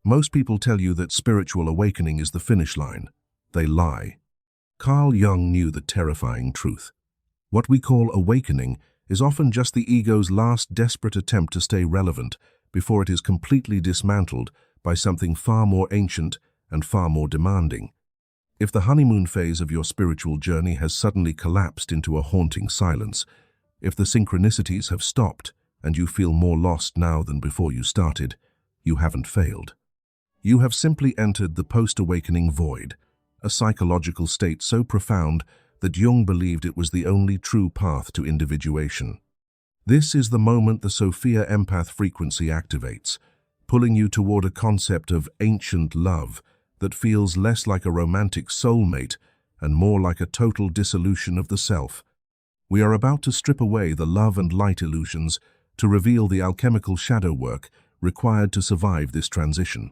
Most people tell you that spiritual awakening is the finish line. They lie. Carl Jung knew the terrifying truth. What we call awakening is often just the ego's last desperate attempt to stay relevant before it is completely dismantled by something far more ancient and far more demanding. If the honeymoon phase of your spiritual journey has suddenly collapsed into a haunting silence, if the synchronicities have stopped and you feel more lost now than before you started, you haven't failed. You have simply entered the post-awakening void, a psychological state so profound that Jung believed it was the only true path to individuation. This is the moment the Sophia Empath frequency activates, pulling you toward a concept of ancient love that feels less like a romantic soulmate and more like a total dissolution of the self. We are about to strip away the love and light illusions to reveal the alchemical shadow work required to survive this transition.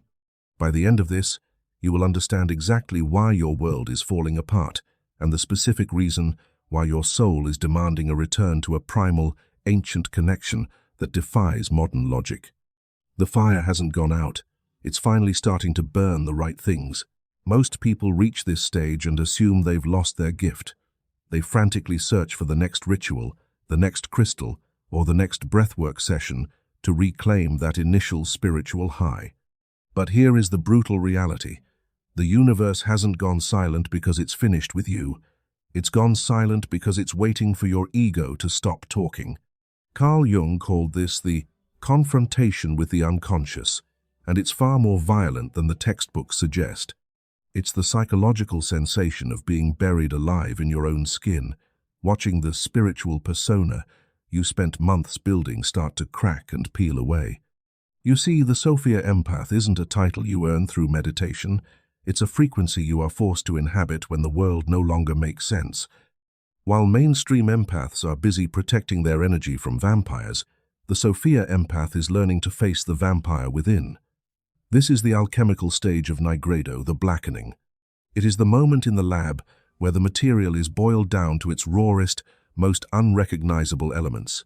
By the end of this, you will understand exactly why your world is falling apart and the specific reason why your soul is demanding a return to a primal, ancient connection that defies modern logic. The fire hasn't gone out. It's finally starting to burn the right things. Most people reach this stage and assume they've lost their gift. They frantically search for the next ritual, the next crystal, or the next breathwork session to reclaim that initial spiritual high. But here is the brutal reality. The universe hasn't gone silent because it's finished with you. It's gone silent because it's waiting for your ego to stop talking. Carl Jung called this the confrontation with the unconscious, and it's far more violent than the textbooks suggest. It's the psychological sensation of being buried alive in your own skin, watching the spiritual persona you spent months building start to crack and peel away. You see, the Sophia Empath isn't a title you earn through meditation. It's a frequency you are forced to inhabit when the world no longer makes sense. While mainstream empaths are busy protecting their energy from vampires, the Sophia Empath is learning to face the vampire within. This is the alchemical stage of nigredo, the blackening. It is the moment in the lab where the material is boiled down to its rawest, most unrecognizable elements.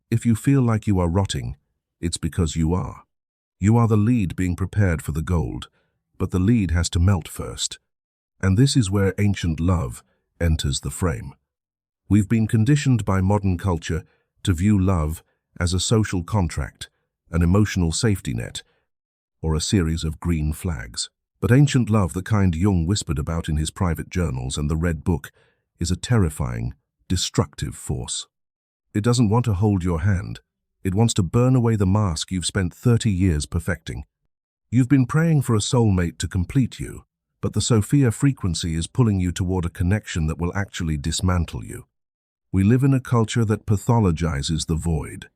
If you feel like you are rotting, it's because you are. You are the lead being prepared for the gold, but the lead has to melt first. And this is where ancient love enters the frame. We've been conditioned by modern culture to view love as a social contract, an emotional safety net, or a series of green flags. But ancient love, the kind Jung whispered about in his private journals and the Red Book, is a terrifying, destructive force. It doesn't want to hold your hand. It wants to burn away the mask you've spent 30 years perfecting. You've been praying for a soulmate to complete you, but the Sophia frequency is pulling you toward a connection that will actually dismantle you. We live in a culture that pathologizes the void.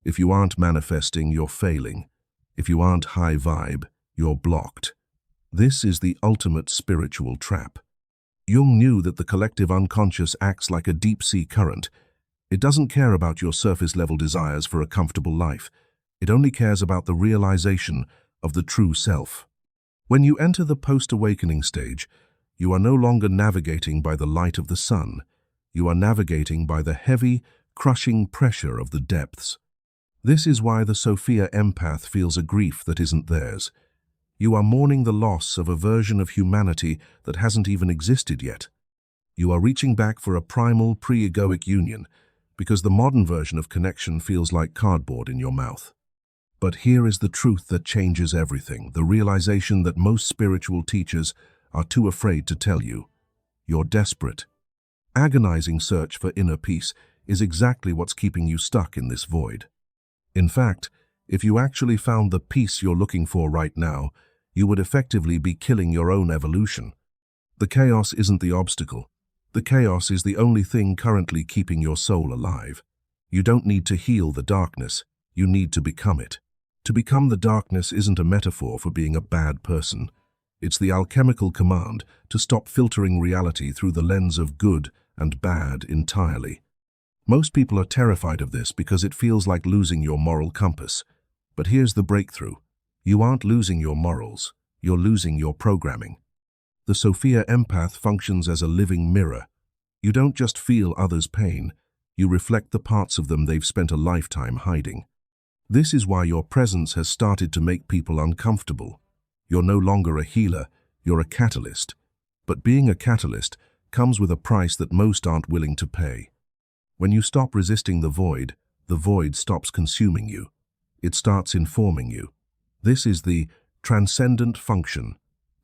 If you aren't manifesting, you're failing. If you aren't high vibe, you're blocked. This is the ultimate spiritual trap. Jung knew that the collective unconscious acts like a deep-sea current. It doesn't care about your surface-level desires for a comfortable life. It only cares about the realization of the true self. When you enter the post-awakening stage, you are no longer navigating by the light of the sun. You are navigating by the heavy, crushing pressure of the depths. This is why the Sophia Empath feels a grief that isn't theirs. You are mourning the loss of a version of humanity that hasn't even existed yet. You are reaching back for a primal, pre-egoic union, because the modern version of connection feels like cardboard in your mouth. But here is the truth that changes everything, the realization that most spiritual teachers are too afraid to tell you. You're desperate. Agonizing search for inner peace is exactly what's keeping you stuck in this void. In fact, if you actually found the peace you're looking for right now, you would effectively be killing your own evolution. The chaos isn't the obstacle. The chaos is the only thing currently keeping your soul alive. You don't need to heal the darkness. You need to become it. To become the darkness isn't a metaphor for being a bad person. It's the alchemical command to stop filtering reality through the lens of good and bad entirely. Most people are terrified of this because it feels like losing your moral compass. But here's the breakthrough. You aren't losing your morals. You're losing your programming. The Sophia Empath functions as a living mirror. You don't just feel others' pain. You reflect the parts of them they've spent a lifetime hiding. This is why your presence has started to make people uncomfortable. You're no longer a healer, you're a catalyst. But being a catalyst comes with a price that most aren't willing to pay. When you stop resisting the void stops consuming you. It starts informing you. This is the transcendent function.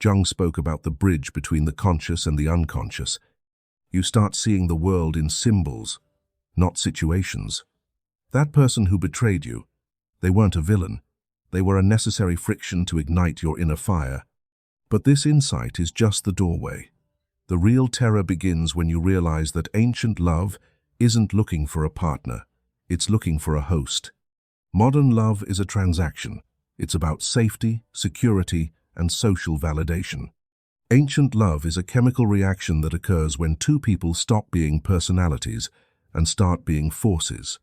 Jung spoke about the bridge between the conscious and the unconscious. You start seeing the world in symbols, not situations. That person who betrayed you, they weren't a villain. They were a necessary friction to ignite your inner fire. But this insight is just the doorway. The real terror begins when you realize that ancient love isn't looking for a partner. It's looking for a host. Modern love is a transaction. It's about safety, security, and social validation. Ancient love is a chemical reaction that occurs when two people stop being personalities and start being forces.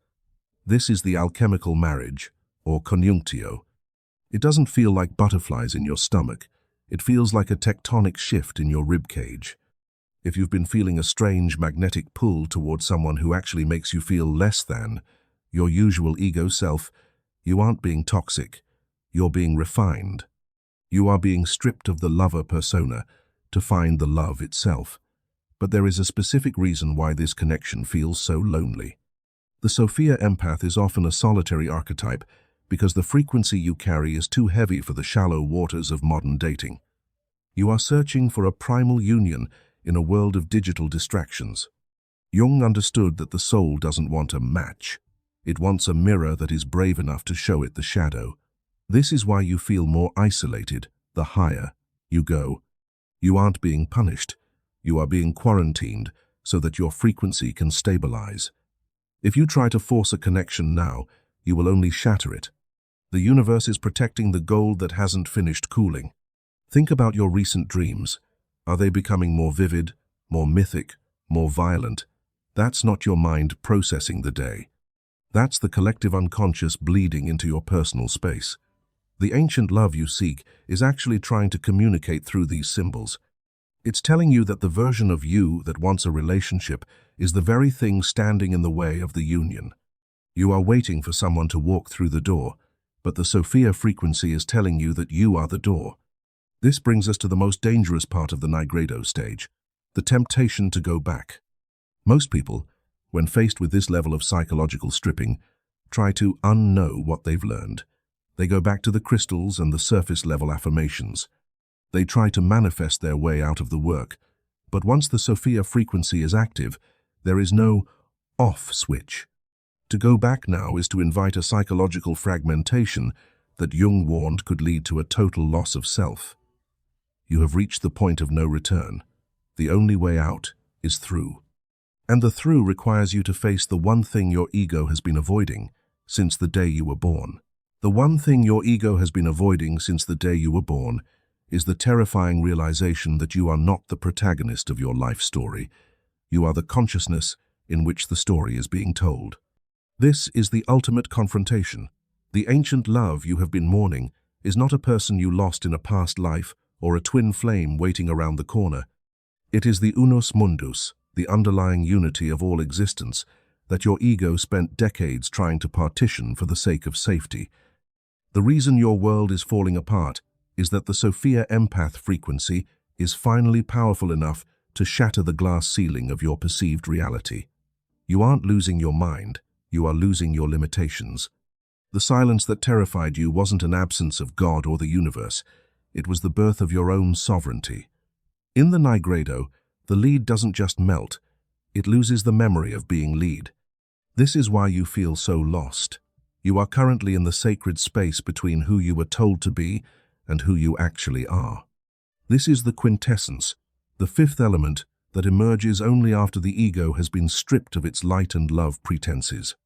This is the alchemical marriage, or conjunctio. It doesn't feel like butterflies in your stomach. It feels like a tectonic shift in your ribcage. If you've been feeling a strange magnetic pull towards someone who actually makes you feel less than your usual ego self, you aren't being toxic. You're being refined. You are being stripped of the lover persona to find the love itself. But there is a specific reason why this connection feels so lonely. The Sophia Empath is often a solitary archetype because the frequency you carry is too heavy for the shallow waters of modern dating. You are searching for a primal union in a world of digital distractions. Jung understood that the soul doesn't want a match. It wants a mirror that is brave enough to show it the shadow. This is why you feel more isolated the higher you go. You aren't being punished. You are being quarantined so that your frequency can stabilize. If you try to force a connection now, you will only shatter it. The universe is protecting the gold that hasn't finished cooling. Think about your recent dreams. Are they becoming more vivid, more mythic, more violent? That's not your mind processing the day. That's the collective unconscious bleeding into your personal space. The ancient love you seek is actually trying to communicate through these symbols. It's telling you that the version of you that wants a relationship is the very thing standing in the way of the union. You are waiting for someone to walk through the door, but the Sophia frequency is telling you that you are the door. This brings us to the most dangerous part of the Nigredo stage, the temptation to go back. Most people, when faced with this level of psychological stripping, try to unknow what they've learned. They go back to the crystals and the surface-level affirmations. They try to manifest their way out of the work. But once the Sophia frequency is active, there is no off switch. To go back now is to invite a psychological fragmentation that Jung warned could lead to a total loss of self. You have reached the point of no return. The only way out is through. And the through requires you to face the one thing your ego has been avoiding since the day you were born. The one thing your ego has been avoiding since the day you were born is the terrifying realization that you are not the protagonist of your life story. You are the consciousness in which the story is being told. This is the ultimate confrontation. The ancient love you have been mourning is not a person you lost in a past life or a twin flame waiting around the corner. It is the unus mundus, the underlying unity of all existence, that your ego spent decades trying to partition for the sake of safety. The reason your world is falling apart is that the Sophia Empath frequency is finally powerful enough to shatter the glass ceiling of your perceived reality. You aren't losing your mind, you are losing your limitations. The silence that terrified you wasn't an absence of God or the universe, it was the birth of your own sovereignty. In the Nigredo, the lead doesn't just melt, it loses the memory of being lead. This is why you feel so lost. You are currently in the sacred space between who you were told to be and who you actually are. This is the quintessence, the fifth element that emerges only after the ego has been stripped of its light and love pretenses.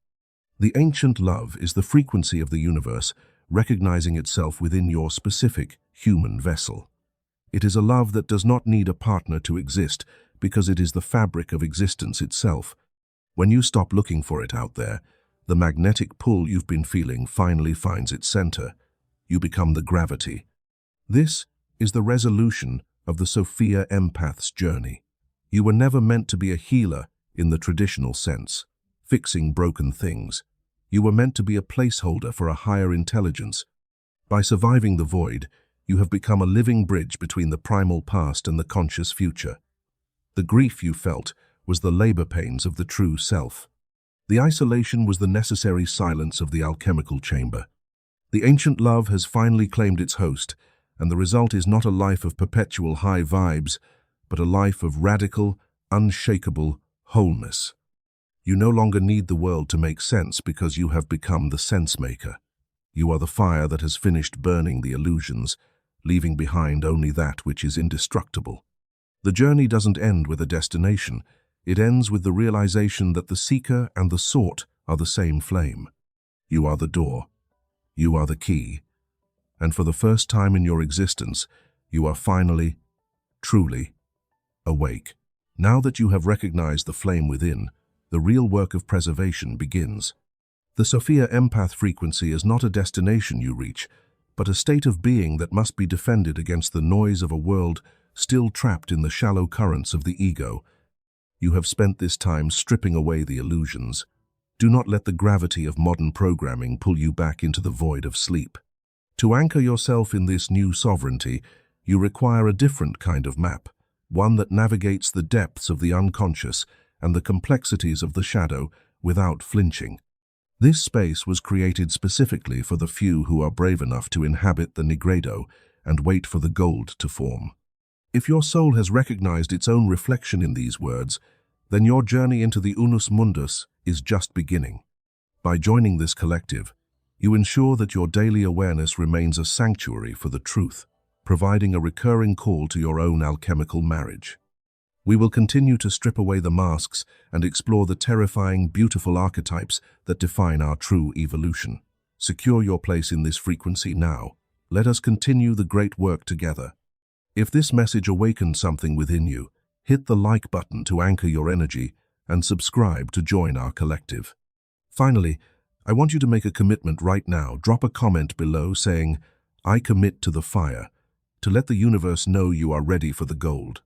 The ancient love is the frequency of the universe recognizing itself within your specific human vessel. It is a love that does not need a partner to exist because it is the fabric of existence itself. When you stop looking for it out there, the magnetic pull you've been feeling finally finds its center. You become the gravity. This is the resolution of the Sophia Empath's journey. You were never meant to be a healer in the traditional sense, fixing broken things. You were meant to be a placeholder for a higher intelligence. By surviving the void, you have become a living bridge between the primal past and the conscious future. The grief you felt was the labor pains of the true self. The isolation was the necessary silence of the alchemical chamber. The ancient love has finally claimed its host, and the result is not a life of perpetual high vibes, but a life of radical, unshakable wholeness. You no longer need the world to make sense because you have become the sense maker. You are the fire that has finished burning the illusions, leaving behind only that which is indestructible. The journey doesn't end with a destination. It ends with the realization that the seeker and the sought are the same flame. You are the door. You are the key. And for the first time in your existence, you are finally, truly, awake. Now that you have recognized the flame within, the real work of preservation begins. The Sophia Empath frequency is not a destination you reach, but a state of being that must be defended against the noise of a world still trapped in the shallow currents of the ego. You have spent this time stripping away the illusions. Do not let the gravity of modern programming pull you back into the void of sleep. To anchor yourself in this new sovereignty, you require a different kind of map, one that navigates the depths of the unconscious and the complexities of the shadow without flinching. This space was created specifically for the few who are brave enough to inhabit the nigredo and wait for the gold to form. If your soul has recognized its own reflection in these words, then your journey into the unus mundus is just beginning. By joining this collective, you ensure that your daily awareness remains a sanctuary for the truth, providing a recurring call to your own alchemical marriage. We will continue to strip away the masks and explore the terrifying, beautiful archetypes that define our true evolution. Secure your place in this frequency now. Let us continue the great work together. If this message awakened something within you, hit the like button to anchor your energy and subscribe to join our collective. Finally, I want you to make a commitment right now. Drop a comment below saying, "I commit to the fire," to let the universe know you are ready for the gold.